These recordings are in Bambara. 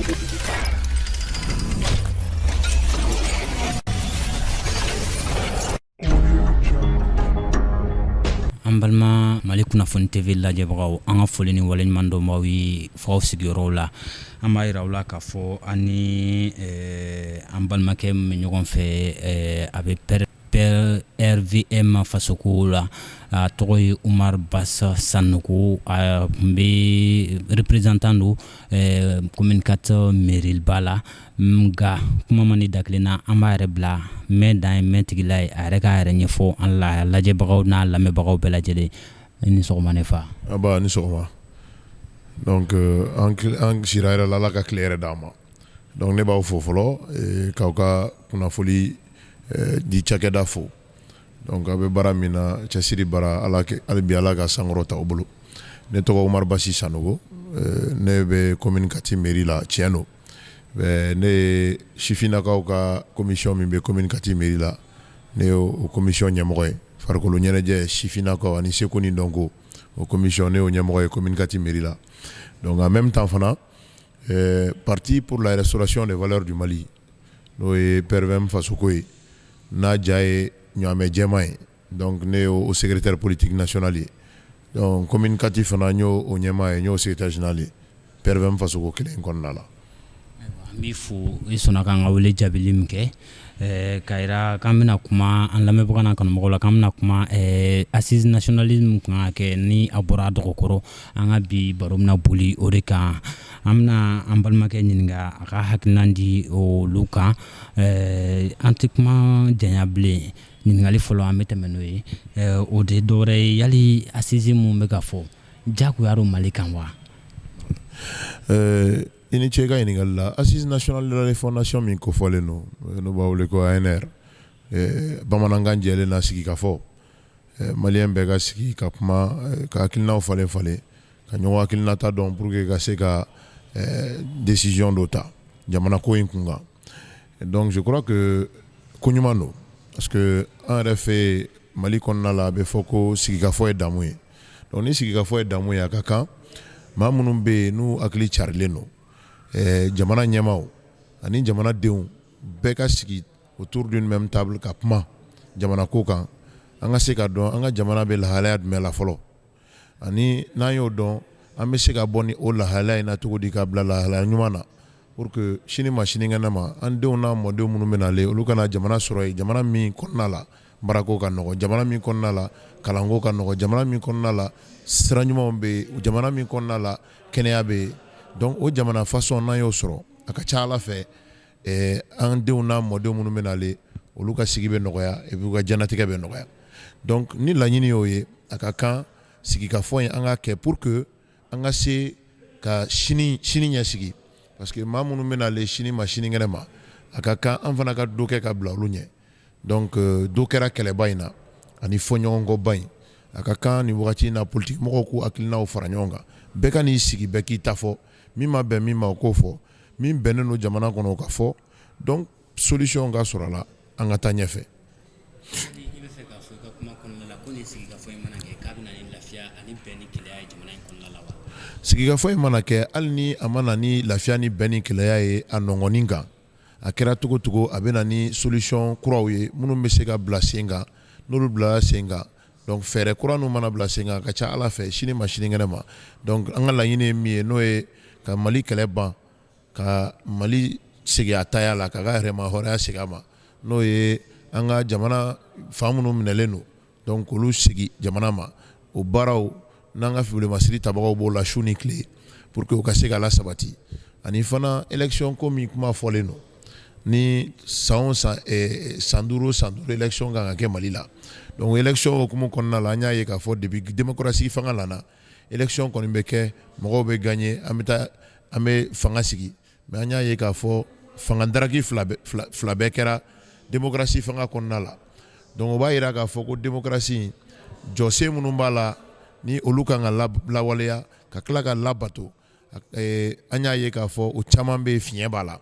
An balima Mali kunnafoni TV lajɛbagaw an ka foli ni waleɲuman dɔ m'aw ye f'aw sigiyɔrɔw la. An b'a yira aw la k'a fɔ ani an balimakɛ min bɛ ɲɔgɔn fɛ a bɛ pɛr RVM fasoko la a tɔgɔ ye Umar Bassa Sanogo a tun bɛ représentant don communicateur mairie ba la nka kuma man di da kelen na an b'a yɛrɛ bila mɛ dan ye mɛ tigila ye a yɛrɛ k'a yɛrɛ ɲɛfɔ an la lajɛbagaw n'a lamɛnbagaw bɛɛ lajɛlen. Ni sɔgɔma ne fa. Aba ni sɔgɔma. Donc an sira yɛrɛ la Ala ka tile yɛrɛ d'an ma. Donc ne b'aw fo fɔlɔ k'aw ka kunnafoli di cakɛda fo. Donc a bɛ baara min na cɛsiri baara hali bi Ala ka sankɔrɔ ta u bolo. Ne tɔgɔ Umar Bassa Sanogo ne bɛ commune Kati mairie la tiɲɛ don. Ne ye sifinnakaw ka commission min bɛ commune Kati mairie la ne ye o commission ɲɛmɔgɔ ye. Farikolo ɲɛnajɛ sifinnakaw ani seko ni dɔnko o commission ne y'o ɲɛmɔgɔ ye commune Kati mairie la. Donc en même temps fana parti pour la restauration des valeurs du Mali n'o ye PRVM fasoko ye n'a ja ye ɲɔgɔnmɛ jɛma ye. Donc ne y'o secrétaire politique national ye. Donc commune Kati fana n y'o ɲɛma ye n y'o secrétaire général ye PRVM fasoko kelen kɔnɔna la. An b'i fo i sɔnna k'an ka wele jaabili min kɛ k'a yira k'an bɛna kuma an lamɛnbaga n'a kanubagaw la k'an bɛna kuma assise nationalisme kan ka kɛ ni a bɔra a dɔgɔkɔrɔ an ka bi baro bɛna boli o de kan. An bɛna an balimakɛ ɲininka a ka hakilina di olu kan an tɛ kuma janya bilen. Ɲininkali fɔlɔ an bɛ tɛmɛ n'o ye o de dɔwɛrɛ ye yali assise mun bɛ ka fɔ jagoya do Mali kan wa? I ni ce ka ɲininkali la assise nationale de la refondation min kofɔlen don n'o b'a wele ko ANR bamanankan jɛlen na sigi ka fɔ maliyɛn bɛɛ ka sigi ka kuma ka hakilinaw falen falen ka ɲɔgɔn hakilinata dɔn pour que ka se ka décision dɔ ta jamana ko in kun kan. Donc je crois que ko ɲuman don parce que an yɛrɛ fɛ Mali kɔnɔna la a bɛ fɔ ko sigikafɔ ye damu ye. Donc ni sigikafɔ ye damu ye a ka kan maa minnu bɛ yen n'u hakili carilen don jamana ɲɛmaaw ani jamanadenw bɛɛ ka sigi autour d'une même table ka kuma jamana ko kan an ka se ka dɔn an ka jamana bɛ lahalaya jumɛn la fɔlɔ ani n'an y'o dɔn an bɛ se ka bɔ ni o lahalaya in na cogo di ka bila lahalaya ɲuman na pour que sini ma sinikɛnɛ ma an denw n'a mɔdenw minnu bɛ nalen olu kana jamana sɔrɔ yen jamana min kɔnɔna la baarako ka nɔgɔ jamana min kɔnɔna la kalanko ka nɔgɔ jamana min kɔnɔna la sira ɲumanw bɛ yen jamana min kɔnɔna la kɛnɛya bɛ yen. Donc o jamana façon n'an y'o sɔrɔ a ka ca Ala fɛ an denw n'a mɔdenw minnu bɛ nalen olu ka sigi bɛ nɔgɔya et puis u ka diɲɛlatigɛ bɛ nɔgɔya. Donc ni laɲini y'o ye a ka kan sigikafɔ in an ka kɛ pour que an ka se ka sini ɲɛsigi parce que maa minnu bɛ nalen sini ma sinikɛnɛ ma a ka kan an fana ka dɔ kɛ ka bila olu ɲɛ. Donc dɔ kɛra kɛlɛba in na ani fɔɲɔgɔnkɔba in a ka kan nin wagati in na politique mɔgɔw k'u hakilinaw fara ɲɔgɔn kan bɛɛ ka n'i sigi bɛɛ k'i ta fɔ min ma bɛn min ma o k'o fɔ min bɛnnen don jamana kɔnɔ o ka fɔ donc solution ka sɔrɔ a la an ka taa ɲɛfɛ. I bɛ fɛ k'a fɔ i ka kuma kɔnɔna la ko nin sigikafɔ in mana kɛ k'a bɛ na ni lafiya ani bɛn ni kɛlɛya ye jamana in kɔnɔna la wa? Sigikafɔ in mana kɛ hali ni a ma na ni lafiya ni bɛn ni kɛlɛya ye a nɔngɔnin kan a kɛra cogo cogo a bɛ na ni solution kuraw ye minnu bɛ se ka bila sen kan n'olu bilara sen kan donc fɛɛrɛ kura ninnu mana bila sen kan a ka ca Ala fɛ sini ma sinikɛnɛ ma donc an ka laɲini ye min ye n'o ye ka Mali kɛlɛ ban ka Mali segin a taya la ka ka yɛrɛma hɔrɔnya segin a ma n'o ye an ka jamana fan minnu minɛlen don donc olu sigi jamana ma o baaraw n'an ka filimasiri tabagaw b'o la su ni tile pour que u ka se ka lasabati ani fana élection ko min kuma fɔlen don ni san o san san duuru élection kan ka kɛ Mali la donc élection hukumu kɔnɔna la an y'a ye k'a fɔ depuis démocratie fanga nana élection kɔni bɛ kɛ mɔgɔw bɛ gagner an bɛ fanga sigi mais an y'a ye k'a fɔ fanga daraki fila bɛɛ kɛra démocratie fanga kɔnɔna la donc o b'a yira k'a fɔ ko démocratie jɔsen minnu b'a la ni olu kan ka lawaleya ka tila ka labato an y'a ye k'a fɔ o caman bɛ fiɲɛ b'a la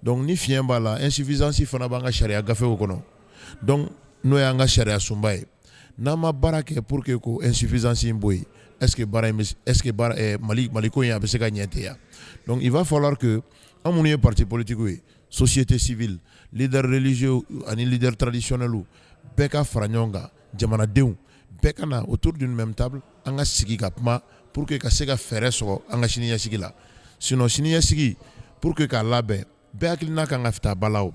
donc ni fiɲɛ b'a la insuffisance fana b'an ka sariya gafew kɔnɔ donc n'o y'an ka sariya sunba ye n'an ma baara kɛ pour que ko insuffisance in bɔ yen est-ce que Maliko a se ka ɲɛ ya. Donc il va falloir que an minnu ye parti politique ye, société civile, leader religieux ani leader traditionnel bɛɛ ka fara ɲɔgɔn kan, jamanadenw bɛɛ ka na autour d'une même table an ka sigi ka kuma pour que ka se ka fɛɛrɛ sɔrɔ an ka siniɲɛsigi la. Sinon siniɲɛsigi pour que k'a labɛn bɛɛ hakilina kan ka taa ba la o.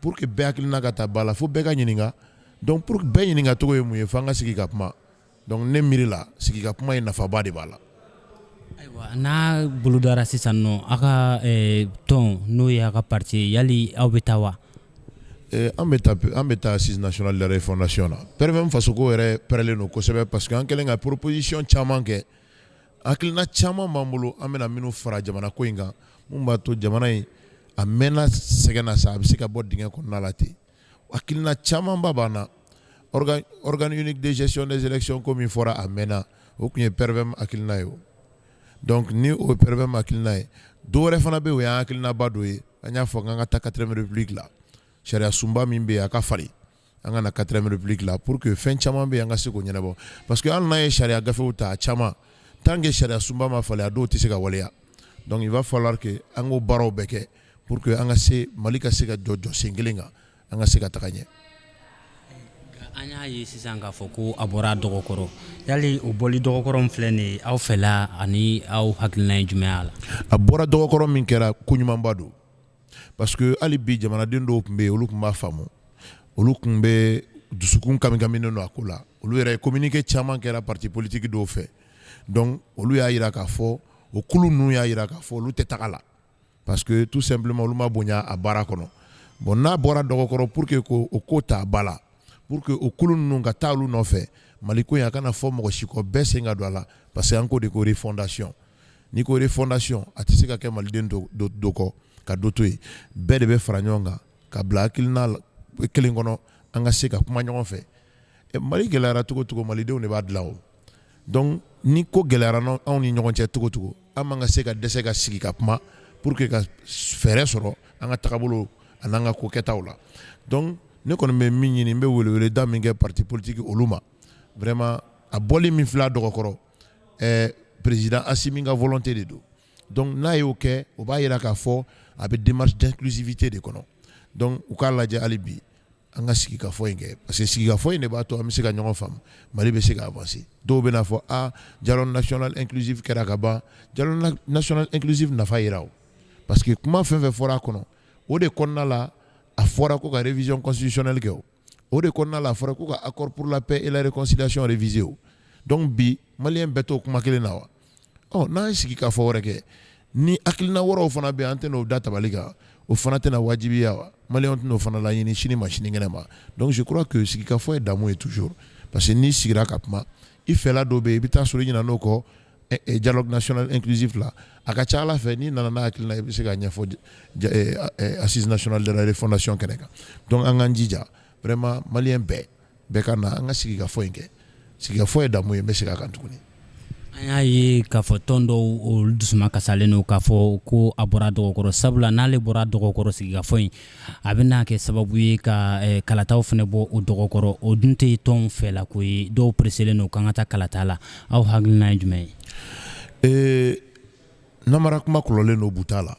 Pour que bɛɛ hakilina ka taa ba la fo bɛɛ ka ɲininka. Donc pour que bɛɛ ɲininka cogo ye mun ye fo an ka sigi ka kuma. Donc ne miiri la sigi ka kuma ye nafaba de b'a la. Ayiwa n'a bolodara sisan nɔ a ka tɔn n'o ye a ka parti yali aw bɛ taa wa? An bɛ taa assise nationale de la refondation na. Pɛrɛmɛ fasoko yɛrɛ pɛrɛlen don kosɛbɛ parce que an kɛlen ka proposition caman kɛ. Hakilina caman b'an bolo an bɛna minnu fara jamana ko in kan mun b'a to jamana in a mɛnna sɛgɛn na sa a bɛ se ka bɔ dingɛ kɔnɔna la ten. Hakilina camanba b'an na. Organe unique de gestion des élections comme il fɔra a mɛnna o tun ye PRVM hakilina ye o. Donc ni o ye PRVM hakilina ye dɔ wɛrɛ fana bɛ yen o y'an hakilinaba dɔ ye an y'a fɔ k'an ka taa 4ème république la sariya sunba min bɛ yen a ka falen an ka na 4ème république la pour que fɛn caman bɛ yen an ka se k'o ɲɛnabɔ parce que hali n'an ye sariya gafew ta a caman tant que sariya sunba ma falen a dɔw tɛ se ka waleya. Donc il va falloir que an k'o baaraw bɛɛ kɛ pour que an ka se Mali ka se ka jɔ sen kelen kan an ka se ka taga ɲɛ. An y'a ye sisan k'a fɔ ko a bɔra dɔgɔkɔrɔ yali o bɔli dɔgɔkɔrɔ min filɛ nin ye aw fɛla ani aw hakilina ye jumɛn a la? A bɔra dɔgɔkɔrɔ min kɛra koɲumanba don parce que hali bi jamanaden dɔw tun bɛ yen olu tun b'a faamu olu tun bɛ dusukun kamikaminen don a ko la olu yɛrɛ communiqué caman kɛra parti politique dɔw fɛ donc olu y'a jira k'a fɔ o kulu ninnu y'a jira k'a fɔ olu tɛ taga la parce que tout simplement olu ma bonya a baara kɔnɔ bon n'a bɔra dɔgɔkɔrɔ pour que o ko ta ba la pour que o kulu ninnu ka taa olu nɔfɛ Mali ko in a kana fɔ mɔgɔ si kɔ bɛɛ sen ka don a la parce que an ko de ko refondation ni ko refondation a tɛ se ka kɛ maliden dɔ kɔ ka dɔ to yen bɛɛ de bɛ fara ɲɔgɔn kan ka bila hakilina kelen kɔnɔ an ka se ka kuma ɲɔgɔn fɛ Mali gɛlɛyara cogo cogo malidenw de b'a dilan o donc ni ko gɛlɛyara anw ni ɲɔgɔn cɛ cogo cogo an man ka se ka dɛsɛ ka sigi ka kuma pour que ka fɛɛrɛ sɔrɔ an ka tagabolo an'an ka ko kɛtaw la donc ne kɔni bɛ min ɲini n bɛ weleweleda min kɛ parti politique olu ma vraiment a bɔli min filɛ a dɔgɔkɔrɔ président Assimi ka volonté de don donc n'a y'o kɛ o b'a jira k'a fɔ a bɛ démarche d'inclusivité de kɔnɔ donc u k'a lajɛ hali bi an ka sigikafɔ in kɛ parce que sigikafɔ in de b'a to an bɛ se ka ɲɔgɔn faamu Mali bɛ se ka avancer dɔw bɛ n'a fɔ dialogue national inclusif kɛra ka ban dialogue national inclusif nafa yira o parce que kuma fɛn fɛn fɔra a kɔnɔ o de kɔnɔna la a fɔra ko ka révision constitutionnelle kɛ o de kɔnɔna la a fɔra ko ka accord pour la paix et la réconciliation révisé o donc bi maliyɛn bɛɛ t'o kuma kelen na wa n'an ye sigikafɔ wɛrɛ kɛ ni hakilina wɛrɛw fana bɛ yen an tɛ n'o da tabali kan o fana tɛna wajibiya wa maliyɛnw tɛna o fana laɲini sini ma sinikɛnɛ ma donc je crois que sigikafɔ ye damu ye toujours parce que n'i sigira ka kuma i fɛla dɔ bɛ yen i bɛ taa sɔrɔ i ɲinɛ n'o kɔ dialogue national inclusif la a ka ca ala fɛ n'i nana n'a hakilina i bɛ se ka ɲɛfɔ assise nationale de la refondation kɛnɛ kan donc an k'an jija vraiment maliyɛn bɛɛ ka na an ka sigikafɔ in kɛ sigikafɔ ye damu ye n bɛ segin a kan tuguni. An y'a ye k'a fɔ tɔn dɔw olu dusuma kasalen don k'a fɔ ko a bɔra dɔgɔkɔrɔ sabula n'ale bɔra dɔgɔkɔrɔ sigikafɔ in a bɛna kɛ sababu ye ka kalataw fana bɔ o dɔgɔkɔrɔ o dun tɛ tɔn fɛla ko ye dɔw preselen don k'an ka taa kalata la aw hakilina ye jumɛn ye? Namara kuma kɔlɔlen don buta la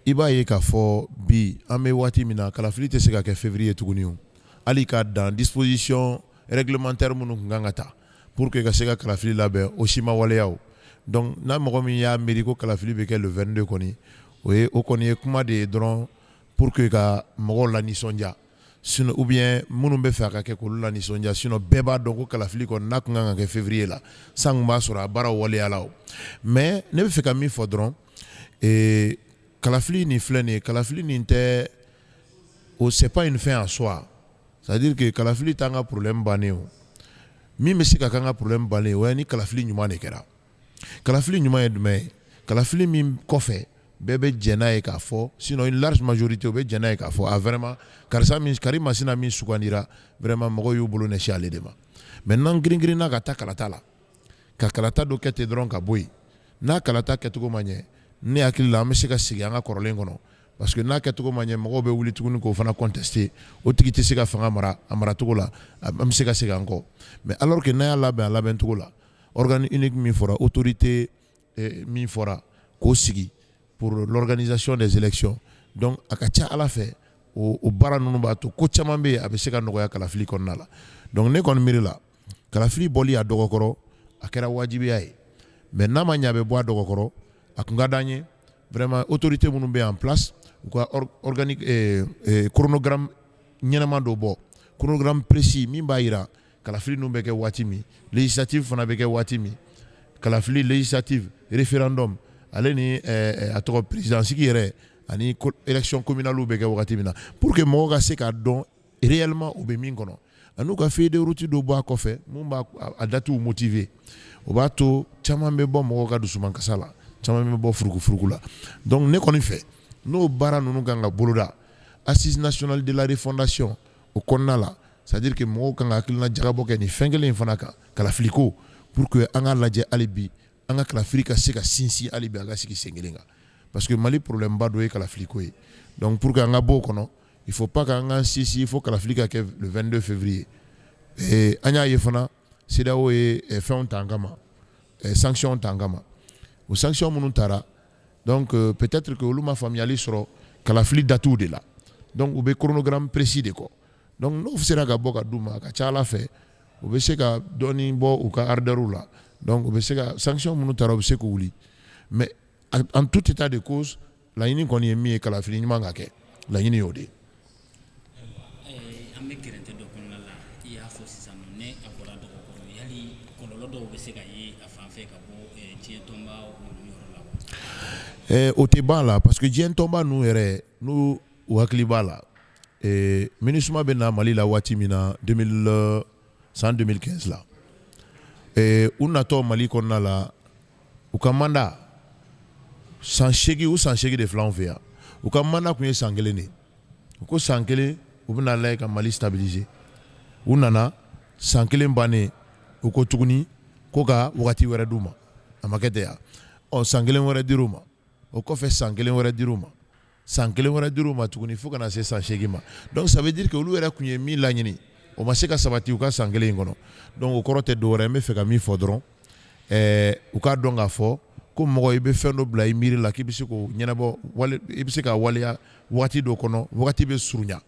i b'a ye k'a fɔ bi an bɛ waati min na kalafili tɛ se ka kɛ février tuguni o hali ka dan disposition réglementaire minnu kun kan ka ta pour que ka se ka kalafili labɛn o si ma waleya o donc n'a mɔgɔ min y'a miiri ko kalafili bɛ kɛ le 22 kɔni o kɔni ye kuma de ye dɔrɔn pour que ka mɔgɔw la nisɔndiya sinon ou bien minnu bɛ fɛ a ka kɛ k'olu la nisɔndiya sinon bɛɛ b'a dɔn ko kalafili kɔni n'a kun kan ka kɛ février la san kun b'a sɔrɔ a baaraw waleya la o mais ne bɛ fɛ ka min fɔ dɔrɔn kalafili nin filɛ nin ye kalafili nin tɛ c'est pas une fin en soi c'est à dire que kalafili t'an ka problème bannen o min bɛ se ka k'an ka problème bannen o ye ni kalafili ɲuman de kɛra kalafili ɲuman ye jumɛn ye kalafili min kɔfɛ bɛɛ bɛ jɛ n'a ye k'a fɔ sinon une large majorité o bɛ jɛ n'a ye k'a fɔ vraiment Karim Masina min sugandira vraiment mɔgɔw y'u bolo ɲɛsin ale de ma maintenant girin-girinna ka taa kalata la ka kalata dɔ kɛ ten dɔrɔn ka bɔ yen n'a kalata kɛcogo ma ɲɛ ne hakili la an bɛ se ka segin an ka kɔrɔlen kɔnɔ parce que n'a kɛcogo ma ɲɛ mɔgɔw bɛ wuli tuguni k'o fana contester o tigi tɛ se ka fanga mara a maracogo la an bɛ se ka segin an kɔ mais alors que n'a y'a labɛn a labɛn cogo la organe unique min fɔra autorité min fɔra k'o sigi pour l'organisation des élections donc a ka ca Ala fɛ o baara ninnu b'a to ko caman bɛ yen a bɛ se ka nɔgɔya kalafili kɔnɔna la donc ne kɔni miiri la kalafili bɔli a dɔgɔkɔrɔ a kɛra wajibiya ye mais n'a ma ɲɛ a bɛ bɔ a dɔgɔkɔrɔ a kun ka d'an ye vraiment autorité minnu bɛ en place u ka chronogramme ɲɛnama dɔ bɔ chronogramme précis min b'a jira kalafili ninnu bɛ kɛ waati min législative fana bɛ kɛ waati min kalafili législative référendum ale ni a tɔgɔ président sigi yɛrɛ ani élection communale bɛ kɛ waati min na pour que mɔgɔw ka se k'a dɔn réellement u bɛ min kɔnɔ an'u ka feuille de route dɔ bɔ a kɔfɛ mun b'a a datiw motiver o b'a to caman bɛ bɔ mɔgɔw ka dusumankasa la caman bɛ bɔ furukufuruku la donc ne kɔni fɛ n'o baara ninnu kan ka boloda assise nationale de la refondation o kɔnɔna la c'est à dire que mɔgɔw kan ka hakilina jagabɔ kɛ nin fɛn kelen in fana kan kalafiliko pour que an ka lajɛ hali bi an ka kalafili ka se ka sinsin hali bi an ka sigi sen kelen kan parce que Mali problème ba dɔ ye kalafiliko ye donc pour que an ka bɔ o kɔnɔ il faut pas qu'an ka sinsin il faut kalafili ka kɛ le 22 février an y'a ye fana CEDEAO ye fɛnw ta an kama sanction ta an kama o sanction minnu taara donc peut-être que olu ma faamuyali sɔrɔ kalafili datiw de la donc u bɛ chronogramme précis de kɔ donc n'o sera ka bɔ ka d'u ma a ka ca Ala fɛ u bɛ se ka dɔɔni bɔ u ka ardeur la donc u bɛ se ka sanction minnu taara u bɛ se k'u wuli mais en tout état de cause laɲini kɔni ye min ye kalafili ɲuman ka kɛ laɲini y'o de ye. an bɛ gɛrɛntɛ dɔ kɔnɔna la i y'a fɔ sisan nɔ ne a bɔra dɔgɔkɔrɔ yali kɔlɔlɔ dɔw bɛ se ka ye a fan fɛ ka bɔ diɲɛ tɔnba ninnu yɔrɔ la wa. O tɛ ban a la parce que diɲɛ tɔnba ninnu yɛrɛ n'u hakili b'a la MINUSMA bɛ na Mali la waati min na san 2015 la u natɔ Mali kɔnɔna la u ka mandat san 8 ou san 8 de filɛ anw fɛ yan u ka mandat tun ye san 1 de u ko san 1 u bɛna lajɛ ka Mali stabiliser u nana san 1 bannen u ko tuguni ko ka wagati wɛrɛ d'u ma a ma kɛ ten wa san 1 wɛrɛ dir'u ma o kɔfɛ san 1 wɛrɛ dir'u ma san 1 wɛrɛ dir'u ma tuguni fo kana se san 8 ma donc ça veut dire que olu yɛrɛ tun ye min laɲini o ma se ka sabati u ka san 1 in kɔnɔ donc o kɔrɔ tɛ dɔwɛrɛ n bɛ fɛ ka min fɔ dɔrɔn u k'a dɔn k'a fɔ ko mɔgɔ i bɛ fɛn dɔ bila i miiri la k'i bɛ se k'o ɲɛnabɔ i bɛ se ka waleya wagati dɔ kɔnɔ wagati bɛ surunya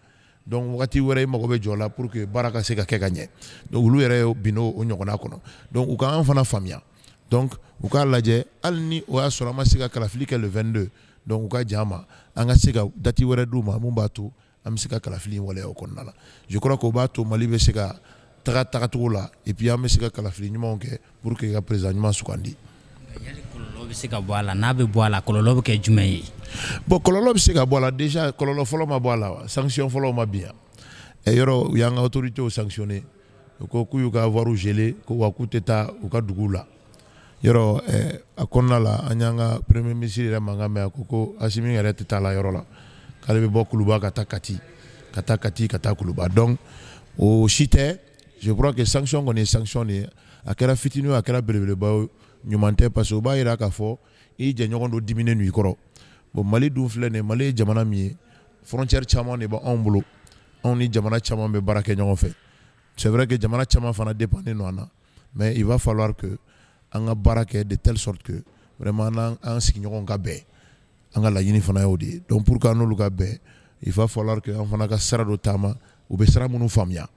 donc wagati wɛrɛ i mago bɛ jɔ la pour que baara ka se ka kɛ ka ɲɛ donc olu yɛrɛ bin o ɲɔgɔnna kɔnɔ donc u ka an fana faamuya donc u k'a lajɛ hali ni o y'a sɔrɔ an ma se ka kalafili kɛ le 22 donc u ka jan ma an ka se ka dati wɛrɛ d'u ma mun b'a to an bɛ se ka kalafili in waleya o kɔnɔna la je crois que o b'a to Mali bɛ se ka tagacogo la et puis an bɛ se ka kalafili ɲumanw kɛ pour que ka président ɲuman sugandi. yali kɔlɔlɔ bɛ se ka bɔ a la n'a bɛ bɔ a la kɔlɔlɔ bɛ kɛ jumɛn ye. bon kɔlɔlɔ bɛ se ka bɔ a la déjà kɔlɔlɔ fɔlɔ ma bɔ a la wa sanction fɔlɔ ma bin yan yɔrɔ u y'an ka autorités sanctionné u ko k'u y'u ka avoir gelé ko wa k'u tɛ taa u ka duguw la yɔrɔ a kɔnɔna la an y'an ka premier ministre yɛrɛ mankan mɛn a ko Asimi yɛrɛ tɛ taa la yɔrɔ la k'ale bɛ bɔ Kuluba ka taa Kati ka taa Kuluba donc o si tɛ je crois que sanction kɔni ye sanction de ye a kɛra fitinin o a kɛra belebeleba o ɲuman tɛ parce que o b'a jira k'a fɔ i jɛɲɔgɔn dɔ diminen don i kɔrɔ bon Mali dun filɛ nin ye Mali ye jamana min ye frontière caman de b'anw bolo anw ni jamana caman bɛ baara kɛ ɲɔgɔn fɛ c'est vrai que jamana caman fana dépendent non an na mais il va falloir que an ka baara kɛ de telle sorte que vraiment an sigiɲɔgɔnw ka bɛn an ka laɲini fana y'o de ye donc pour que an n'olu ka bɛn il va falloir que an fana ka sira dɔ taama u bɛ sira minnu faamuya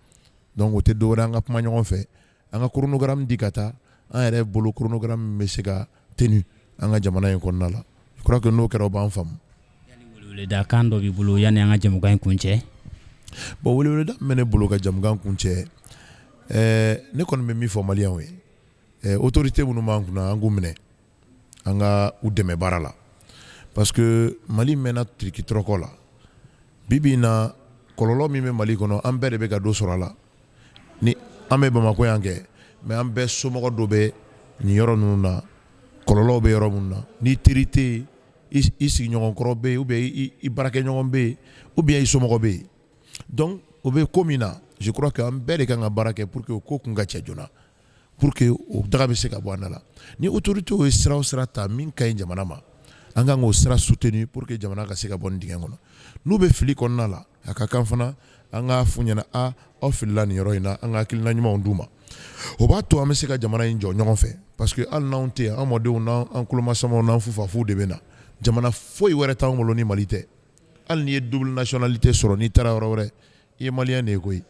donc o tɛ dɔwɛrɛ an ka kuma ɲɔgɔn fɛ an ka chronogramme di ka taa an yɛrɛ bolo chronogramme min bɛ se ka tenu an ka jamana in kɔnɔna la je crois que n'o kɛra o b'an faamu. yali weleweleda kan dɔ b'i bolo yanni an ka jamukan in kun cɛ. bon weleweleda min bɛ ne bolo ka jamukan kun cɛ ne kɔni bɛ min fɔ maliyɛnw ye autorité minnu b'an kunna an k'u minɛ an ka u dɛmɛ baara la parce que Mali mɛnna tiriki-tɔrɔkɔ la bi in na kɔlɔlɔ min bɛ Mali kɔnɔ an bɛɛ de bɛ ka dɔ sɔrɔ a la ni an bɛ Bamako yan kɛ mais an bɛɛ somɔgɔ dɔ bɛ nin yɔrɔ ninnu na kɔlɔlɔw bɛ yɔrɔ minnu na ni teri tɛ yen i sigiɲɔgɔnkɔrɔ bɛ yen ou bien i baarakɛɲɔgɔn bɛ yen ou bien i somɔgɔ bɛ yen donc o bɛ ko min na je crois que an bɛɛ de kan ka baara kɛ pour que o ko kun ka cɛ joona pour que o daga bɛ se ka bɔ an da la ni autorités ye sira o sira ta min ka ɲi jamana ma an kan k'o sira soutenir pour que jamana ka se ka bɔ nin dingɛ kɔnɔ n'u bɛ fili kɔnɔna la a ka kan fana an k'a f'u ɲɛna aw filila nin yɔrɔ in na an ka hakilina ɲumanw d'u ma o b'a to an bɛ se ka jamana in jɔ ɲɔgɔn fɛ parce que hali n'anw tɛ yan an mɔdenw n'an kulomasamaw n'an fufafuw de bɛ na jamana foyi wɛrɛ t'anw bolo ni Mali tɛ hali n'i ye double nationalité sɔrɔ n'i taara yɔrɔ wɛrɛ i ye maliyɛn de ye koyi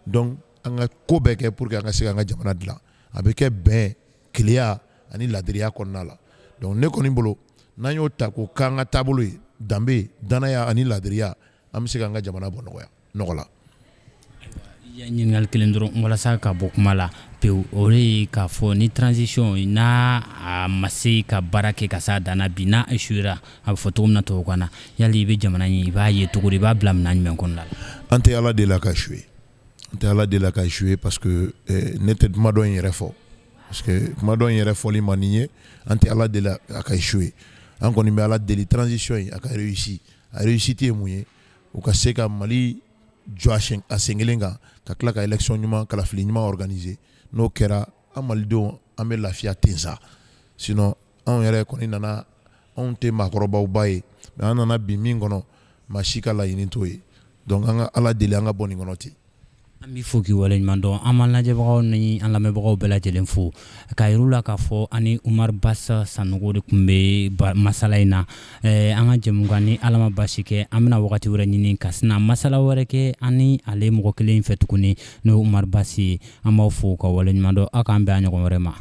donc an ka ko bɛɛ kɛ pour que an ka se k'an ka jamana dilan a bɛ kɛ bɛn keleya ani ladiriya kɔnɔna la donc ne kɔni bolo n'an y'o ta k'o k'an ka taabolo ye danbe danaya ani ladiriya an bɛ se k'an ka jamana bɔ nɔgɔ la. ɲininkali kelen dɔrɔn walasa ka bɔ kuma la pewu o de ye k'a fɔ ni transition n'a a ma se ka baara kɛ ka s'a dan na bi n'a échouera a bɛ fɔ cogo min na tubabukan na yali i bɛ jamana in i b'a ye cogo di i b'a bila minɛn jumɛn kɔnɔna la. An tɛ Ala deli a ka échouer an tɛ Ala deli a ka échouer parce que ne tɛ kuma dɔ in yɛrɛ fɔ parce que kuma dɔ in yɛrɛ fɔli man di n ye an tɛ Ala deli a ka échouer an kɔni bɛ Ala deli transition in a ka réussir a réussite ye mun ye u ka se ka Mali jɔ a sen kelen kan ka tila ka élection ɲuman kalafili ɲuman organiser n'o kɛra an malidenw an bɛ lafiya ten sa sinon anw yɛrɛ kɔni nana anw tɛ maakɔrɔbaw ba ye mais an nana bi min kɔnɔ maa si ka laɲini t'o ye donc an ka Ala deli an ka bɔ nin kɔnɔ ten. An b'i fo k'i waleɲuman dɔn an b'an lajɛbagaw ni an lamɛnbagaw bɛɛ lajɛlen fo k'a yir'u la k'a fɔ ani Umaru Basa Sanogo de tun bɛ masala in na an ka jɛmukan ni Ala ma basi kɛ an bɛna wagati wɛrɛ ɲini ka sina masala wɛrɛ kɛ ani ale mɔgɔ kelen fɛ tuguni n'o Umaru Basi ye an b'aw fo ka waleɲuman dɔn aw k'an bɛn a ɲɔgɔn wɛrɛ ma.